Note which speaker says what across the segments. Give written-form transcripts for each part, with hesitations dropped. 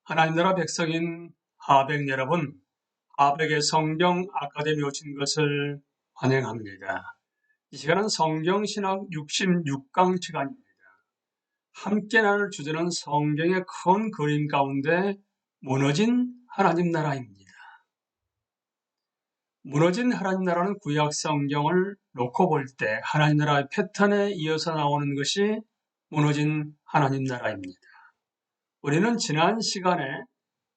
Speaker 1: 하나님 나라 백성인 하백 여러분, 하백의 성경 아카데미 오신 것을 환영합니다. 이 시간은 성경신학 66강 시간입니다. 함께 나눌 주제는 성경의 큰 그림 가운데 무너진 하나님 나라입니다. 무너진 하나님 나라는 구약 성경을 놓고 볼 때 하나님 나라의 패턴에 이어서 나오는 것이 무너진 하나님 나라입니다. 우리는 지난 시간에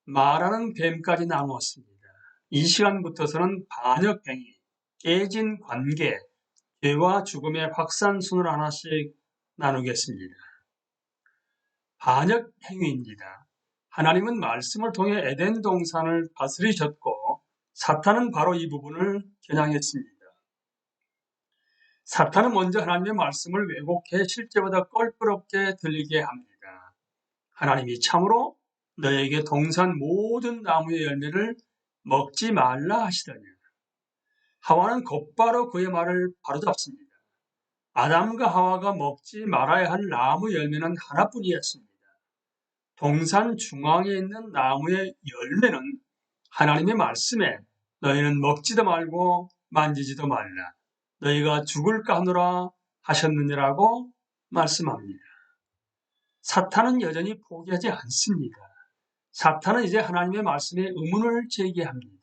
Speaker 1: 말하는 뱀까지 나누었습니다. 이 시간부터서는 반역행위, 깨진 관계, 죄와 죽음의 확산순을 하나씩 나누겠습니다. 반역행위입니다. 하나님은 말씀을 통해 에덴 동산을 다스리셨고 사탄은 바로 이 부분을 겨냥했습니다. 사탄은 먼저 하나님의 말씀을 왜곡해 실제보다 껄끄럽게 들리게 합니다. 하나님이 참으로 너에게 동산 모든 나무의 열매를 먹지 말라 하시더니 하와는 곧바로 그의 말을 바로잡습니다. 아담과 하와가 먹지 말아야 할 나무 열매는 하나뿐이었습니다. 동산 중앙에 있는 나무의 열매는 하나님의 말씀에 너희는 먹지도 말고 만지지도 말라. 너희가 죽을까 하노라 하셨느니라고 말씀합니다. 사탄은 여전히 포기하지 않습니다. 사탄은 이제 하나님의 말씀에 의문을 제기합니다.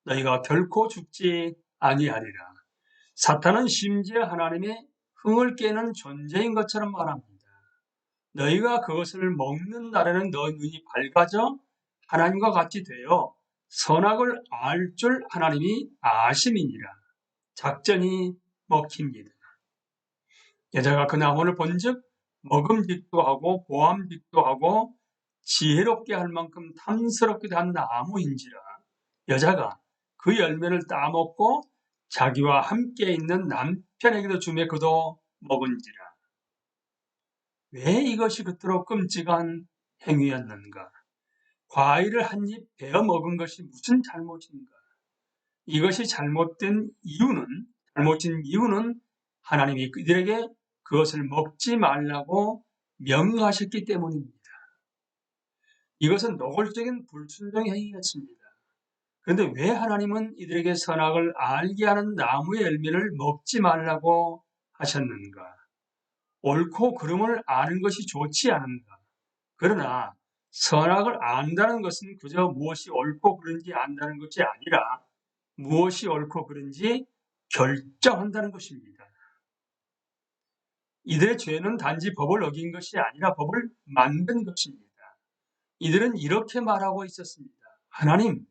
Speaker 1: 너희가 결코 죽지 아니하리라. 사탄은 심지어 하나님의 흥을 깨는 존재인 것처럼 말합니다. 너희가 그것을 먹는 날에는 너희 눈이 밝아져 하나님과 같이 되어 선악을 알 줄 하나님이 아심이니라. 작전이 먹힙니다. 여자가 그 나무를 본즉 먹음직도 하고 보암직도 하고 지혜롭게 할 만큼 탐스럽기도 한 나무인지라. 여자가 그 열매를 따먹고 자기와 함께 있는 남편에게도 주매 그도 먹은지라. 왜 이것이 그토록 끔찍한 행위였는가? 과일을 한 입 베어 먹은 것이 무슨 잘못인가? 이것이 잘못된 이유는 하나님이 그들에게 그것을 먹지 말라고 명하셨기 때문입니다. 이것은 노골적인 불순종 행위였습니다. 그런데 왜 하나님은 이들에게 선악을 알게 하는 나무의 열매를 먹지 말라고 하셨는가? 옳고 그름을 아는 것이 좋지 않은가? 그러나 선악을 안다는 것은 그저 무엇이 옳고 그른지 안다는 것이 아니라 무엇이 옳고 그른지 결정한다는 것입니다. 이들의 죄는 단지 법을 어긴 것이 아니라 법을 만든 것입니다. 이들은 이렇게 말하고 있었습니다. 하나님,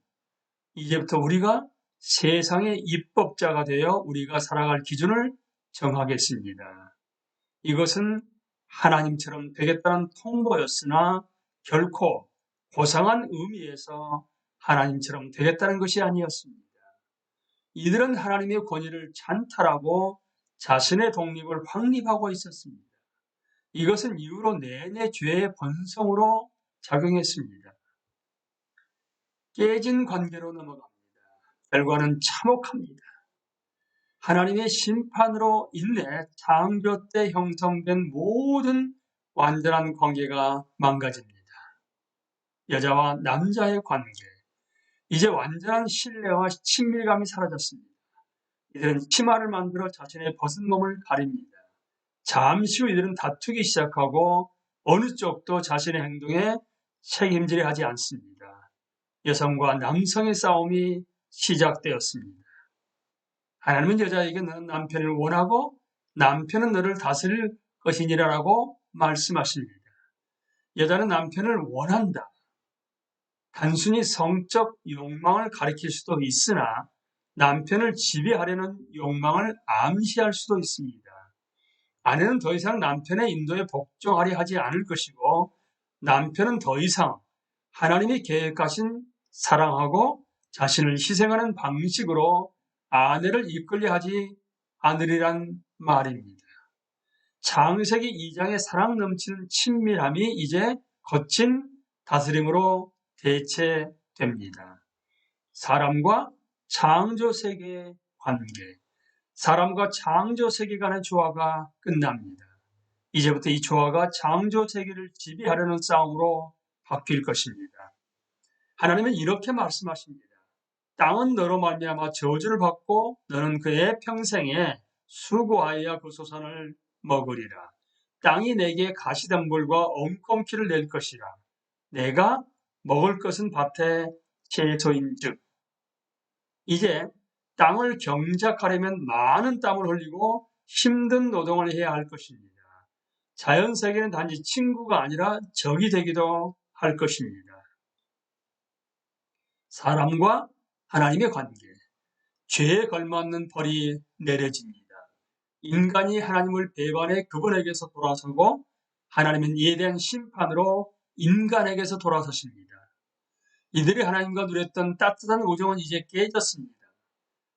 Speaker 1: 이제부터 우리가 세상의 입법자가 되어 우리가 살아갈 기준을 정하겠습니다. 이것은 하나님처럼 되겠다는 통보였으나 결코 고상한 의미에서 하나님처럼 되겠다는 것이 아니었습니다. 이들은 하나님의 권위를 찬탈하고 자신의 독립을 확립하고 있었습니다. 이것은 이후로 내내 죄의 본성으로 작용했습니다. 깨진 관계로 넘어갑니다. 결과는 참혹합니다. 하나님의 심판으로 인해 창조 때 형성된 모든 완전한 관계가 망가집니다. 여자와 남자의 관계, 이제 완전한 신뢰와 친밀감이 사라졌습니다. 이들은 치마를 만들어 자신의 벗은 몸을 가립니다. 잠시 후 이들은 다투기 시작하고 어느 쪽도 자신의 행동에 책임지려 하지 않습니다. 여성과 남성의 싸움이 시작되었습니다. 하나님은 여자에게 너는 남편을 원하고 남편은 너를 다스릴 것이니라라고 말씀하십니다. 여자는 남편을 원한다. 단순히 성적 욕망을 가리킬 수도 있으나 남편을 지배하려는 욕망을 암시할 수도 있습니다. 아내는 더 이상 남편의 인도에 복종하려 하지 않을 것이고 남편은 더 이상 하나님이 계획하신 사랑하고 자신을 희생하는 방식으로 아내를 이끌려 하지 않으리란 말입니다. 창세기 2장의 사랑 넘치는 친밀함이 이제 거친 다스림으로 대체됩니다. 사람과 창조 세계의 관계, 사람과 창조 세계 간의 조화가 끝납니다. 이제부터 이 조화가 창조 세계를 지배하려는 싸움으로 바뀔 것입니다. 하나님은 이렇게 말씀하십니다. 땅은 너로 말미암아 저주를 받고 너는 그의 평생에 수고하여 그 소산을 먹으리라. 땅이 내게 가시덤불과 엉겅퀴를 낼 것이라. 내가 먹을 것은 밭의 채소인즉. 이제 땅을 경작하려면 많은 땀을 흘리고 힘든 노동을 해야 할 것입니다. 자연 세계는 단지 친구가 아니라 적이 되기도 할 것입니다. 사람과 하나님의 관계, 죄에 걸맞는 벌이 내려집니다. 인간이 하나님을 배반해 그분에게서 돌아서고 하나님은 이에 대한 심판으로 인간에게서 돌아서십니다. 이들이 하나님과 누렸던 따뜻한 우정은 이제 깨졌습니다.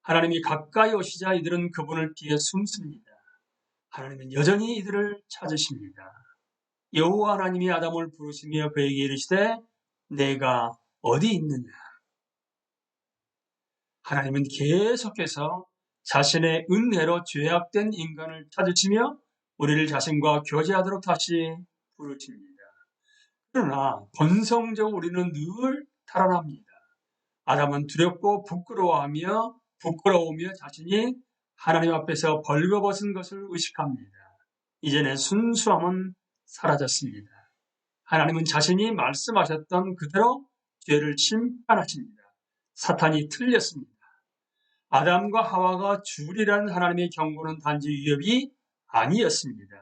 Speaker 1: 하나님이 가까이 오시자 이들은 그분을 피해 숨습니다. 하나님은 여전히 이들을 찾으십니다. 여호와 하나님이 아담을 부르시며 그에게 이르시되 내가 어디 있느냐. 하나님은 계속해서 자신의 은혜로 죄악된 인간을 찾으시며 우리를 자신과 교제하도록 다시 부르십니다. 그러나 본성적으로 우리는 늘 달아납니다. 아담은 두렵고 부끄러우며 자신이 하나님 앞에서 벌거벗은 것을 의식합니다. 이제는 순수함은 사라졌습니다. 하나님은 자신이 말씀하셨던 그대로 죄를 심판하십니다. 사탄이 틀렸습니다. 아담과 하와가 죽으리라는 하나님의 경고는 단지 위협이 아니었습니다.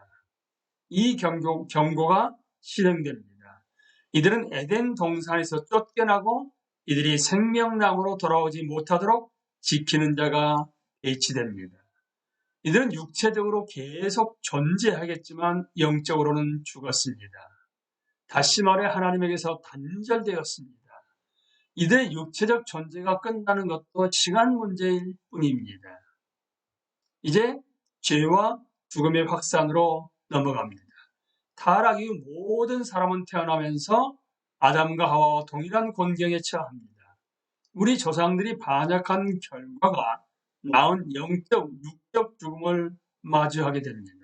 Speaker 1: 이 경고가 실행됩니다. 이들은 에덴 동산에서 쫓겨나고 이들이 생명나무로 돌아오지 못하도록 지키는 자가 배치됩니다. 이들은 육체적으로 계속 존재하겠지만 영적으로는 죽었습니다. 다시 말해 하나님에게서 단절되었습니다. 이들의 육체적 존재가 끝나는 것도 시간 문제일 뿐입니다. 이제 죄와 죽음의 확산으로 넘어갑니다. 타락 이후 모든 사람은 태어나면서 아담과 하와와 동일한 곤경에 처합니다. 우리 조상들이 반역한 결과가 낳은 영적, 육적 죽음을 마주하게 됩니다.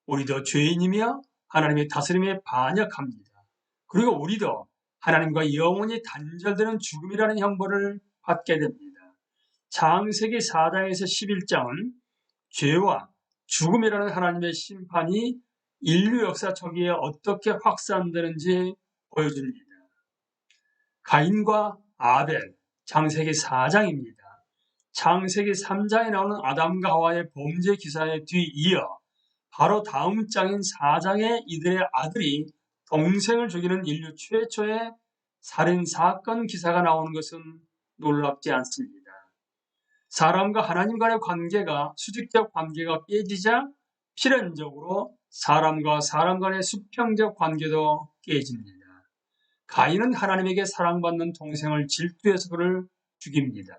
Speaker 1: 우리도 죄인이며 하나님의 다스림에 반역합니다. 그리고 우리도 하나님과 영원히 단절되는 죽음이라는 형벌을 받게 됩니다. 창세기 4장에서 11장은 죄와 죽음이라는 하나님의 심판이 인류 역사 초기에 어떻게 확산되는지 보여줍니다. 가인과 아벨, 창세기 4장입니다. 창세기 3장에 나오는 아담과 하와의 범죄 기사에 뒤이어 바로 다음 장인 4장에 이들의 아들이 동생을 죽이는 인류 최초의 살인사건 기사가 나오는 것은 놀랍지 않습니다. 사람과 하나님 간의 관계가, 수직적 관계가 깨지자 필연적으로 사람과 사람 간의 수평적 관계도 깨집니다. 가인은 하나님에게 사랑받는 동생을 질투해서 그를 죽입니다.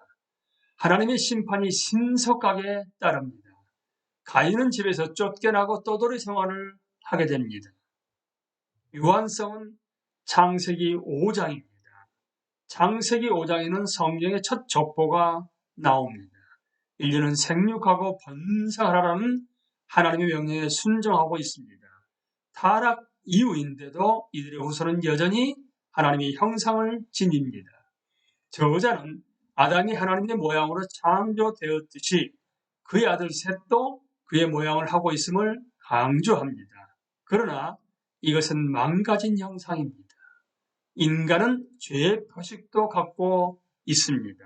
Speaker 1: 하나님의 심판이 신속하게 따릅니다. 가인은 집에서 쫓겨나고 떠돌이 생활을 하게 됩니다. 유한성은 창세기 5장입니다. 창세기 5장에는 성경의 첫 족보가 나옵니다. 인류는 생육하고 번성하라는 하나님의 명령에 순종하고 있습니다. 타락 이후인데도 이들의 후손은 여전히 하나님의 형상을 지닙니다. 저자는 아담이 하나님의 모양으로 창조되었듯이 그의 아들 셋도 그의 모양을 하고 있음을 강조합니다. 그러나 이것은 망가진 형상입니다. 인간은 죄의 표식도 갖고 있습니다.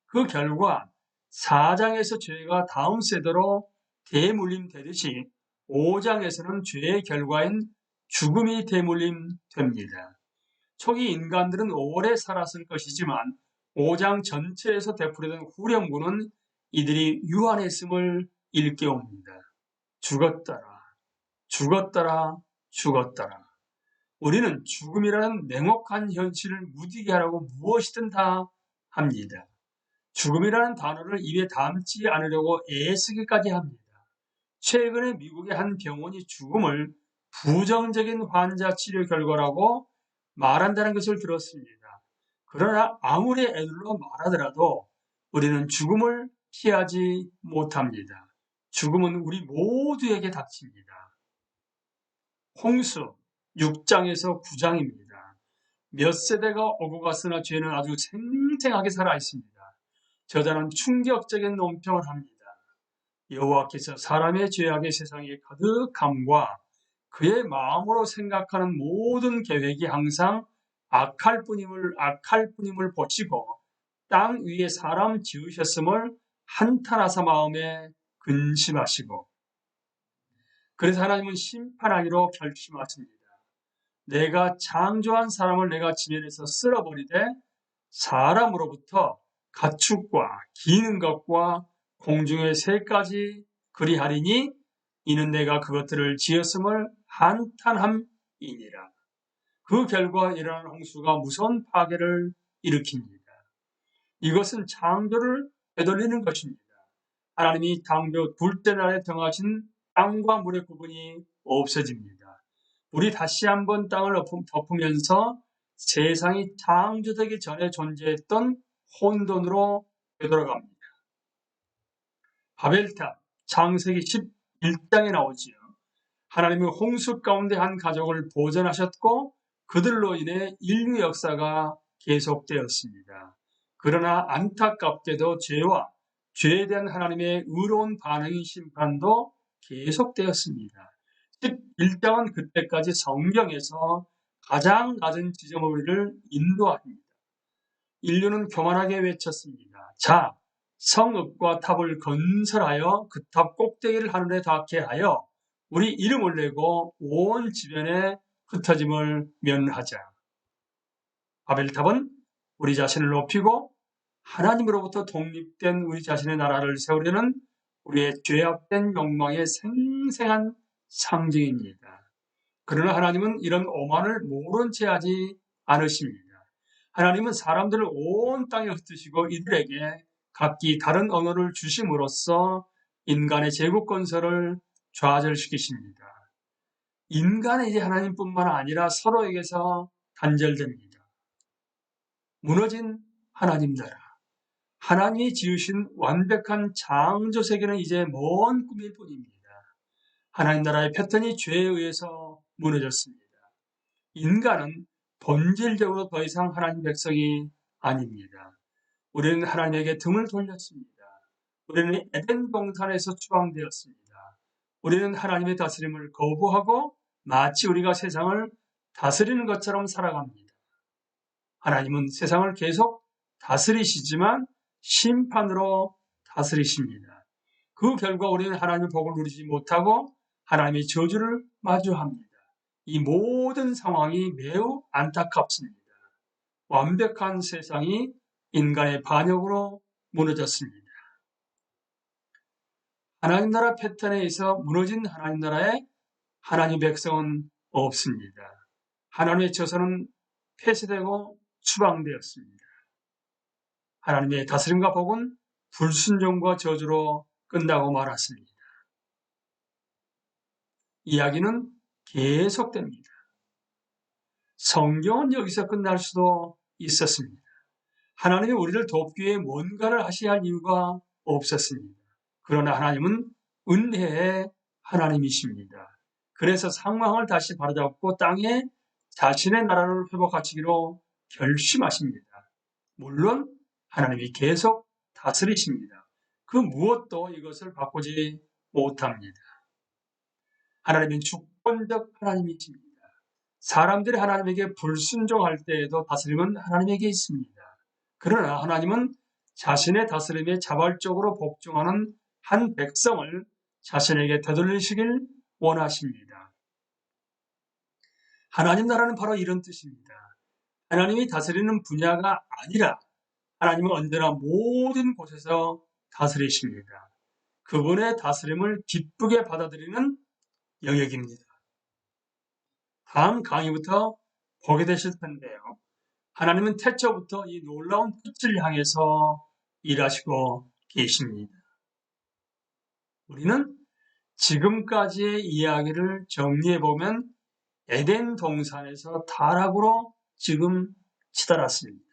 Speaker 1: 그 결과 4장에서 죄가 다음 세대로 대물림되듯이 5장에서는 죄의 결과인 죽음이 대물림됩니다. 초기 인간들은 오래 살았을 것이지만 5장 전체에서 되풀이된 후렴구는 이들이 유한했음을 일깨웁니다. 죽었더라, 죽었더라, 죽었더라. 우리는 죽음이라는 냉혹한 현실을 무디게 하라고 무엇이든 다 합니다. 죽음이라는 단어를 입에 담지 않으려고 애쓰기까지 합니다. 최근에 미국의 한 병원이 죽음을 부정적인 환자 치료 결과라고 말한다는 것을 들었습니다. 그러나 아무리 애들로 말하더라도 우리는 죽음을 피하지 못합니다. 죽음은 우리 모두에게 닥칩니다. 홍수 6장에서 9장입니다. 몇 세대가 오고 갔으나 죄는 아주 생생하게 살아 있습니다. 저자는 충격적인 논평을 합니다. 여호와께서 사람의 죄악의 세상에 가득함과 그의 마음으로 생각하는 모든 계획이 항상 악할 뿐임을 보시고 땅 위에 사람 지으셨음을 한탄하사 마음에 근심하시고, 그래서 하나님은 심판하기로 결심하십니다. 내가 창조한 사람을 내가 지면에서 쓸어버리되 사람으로부터 가축과 기는 것과 공중의 새까지 그리하리니 이는 내가 그것들을 지었음을 한탄함이니라. 그 결과 일어난 홍수가 무서운 파괴를 일으킵니다. 이것은 창조를 되돌리는 것입니다. 하나님이 창조 둘째 날에 정하신 땅과 물의 구분이 없어집니다. 물이 다시 한번 땅을 덮으면서 세상이 창조되기 전에 존재했던 혼돈으로 되돌아갑니다. 바벨탑, 창세기 11장에 나오지요. 하나님은 홍수 가운데 한 가족을 보존하셨고 그들로 인해 인류 역사가 계속되었습니다. 그러나 안타깝게도 죄와 죄에 대한 하나님의 의로운 반응인 심판도 계속되었습니다. 11장은 그때까지 성경에서 가장 낮은 지점으로 우리를 인도합니다. 인류는 교만하게 외쳤습니다. 자, 성읍과 탑을 건설하여 그 탑 꼭대기를 하늘에 닿게 하여 우리 이름을 내고 온 지변에 흩어짐을 면하자. 바벨탑은 우리 자신을 높이고 하나님으로부터 독립된 우리 자신의 나라를 세우려는 우리의 죄악된 욕망의 생생한 상징입니다. 그러나 하나님은 이런 오만을 모른 채 하지 않으십니다. 하나님은 사람들을 온 땅에 흩으시고 이들에게 각기 다른 언어를 주심으로써 인간의 제국 건설을 좌절시키십니다. 인간은 이제 하나님뿐만 아니라 서로에게서 단절됩니다. 무너진 하나님 나라, 하나님이 지으신 완벽한 창조 세계는 이제 먼 꿈일 뿐입니다. 하나님 나라의 패턴이 죄에 의해서 무너졌습니다. 인간은 본질적으로 더 이상 하나님 백성이 아닙니다. 우리는 하나님에게 등을 돌렸습니다. 우리는 에덴 동산에서 추방되었습니다. 우리는 하나님의 다스림을 거부하고 마치 우리가 세상을 다스리는 것처럼 살아갑니다. 하나님은 세상을 계속 다스리시지만 심판으로 다스리십니다. 그 결과 우리는 하나님의 복을 누리지 못하고 하나님의 저주를 마주합니다. 이 모든 상황이 매우 안타깝습니다. 완벽한 세상이 인간의 반역으로 무너졌습니다. 하나님 나라 패턴에 의해서 무너진 하나님 나라에 하나님 백성은 없습니다. 하나님의 처소는 폐쇄되고 추방되었습니다. 하나님의 다스림과 복은 불순종과 저주로 끝나고 말았습니다. 이야기는 계속됩니다. 성경은 여기서 끝날 수도 있었습니다. 하나님이 우리를 돕기 위해 뭔가를 하셔야 할 이유가 없었습니다. 그러나 하나님은 은혜의 하나님이십니다. 그래서 상황을 다시 바로잡고 땅에 자신의 나라를 회복하시기로 결심하십니다. 물론 하나님이 계속 다스리십니다. 그 무엇도 이것을 바꾸지 못합니다. 하나님은 주권적 하나님이십니다. 사람들이 하나님에게 불순종할 때에도 다스림은 하나님에게 있습니다. 그러나 하나님은 자신의 다스림에 자발적으로 복종하는 한 백성을 자신에게 되돌리시길 원하십니다. 하나님 나라는 바로 이런 뜻입니다. 하나님이 다스리는 분야가 아니라 하나님은 언제나 모든 곳에서 다스리십니다. 그분의 다스림을 기쁘게 받아들이는 영역입니다. 다음 강의부터 보게 되실 텐데요. 하나님은 태초부터 이 놀라운 끝을 향해서 일하시고 계십니다. 우리는 지금까지의 이야기를 정리해보면 에덴 동산에서 타락으로 지금 치달았습니다.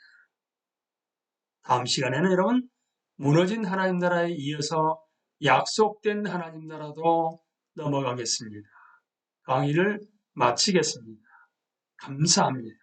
Speaker 1: 다음 시간에는 여러분 무너진 하나님 나라에 이어서 약속된 하나님 나라로 넘어가겠습니다. 강의를 마치겠습니다. 감사합니다.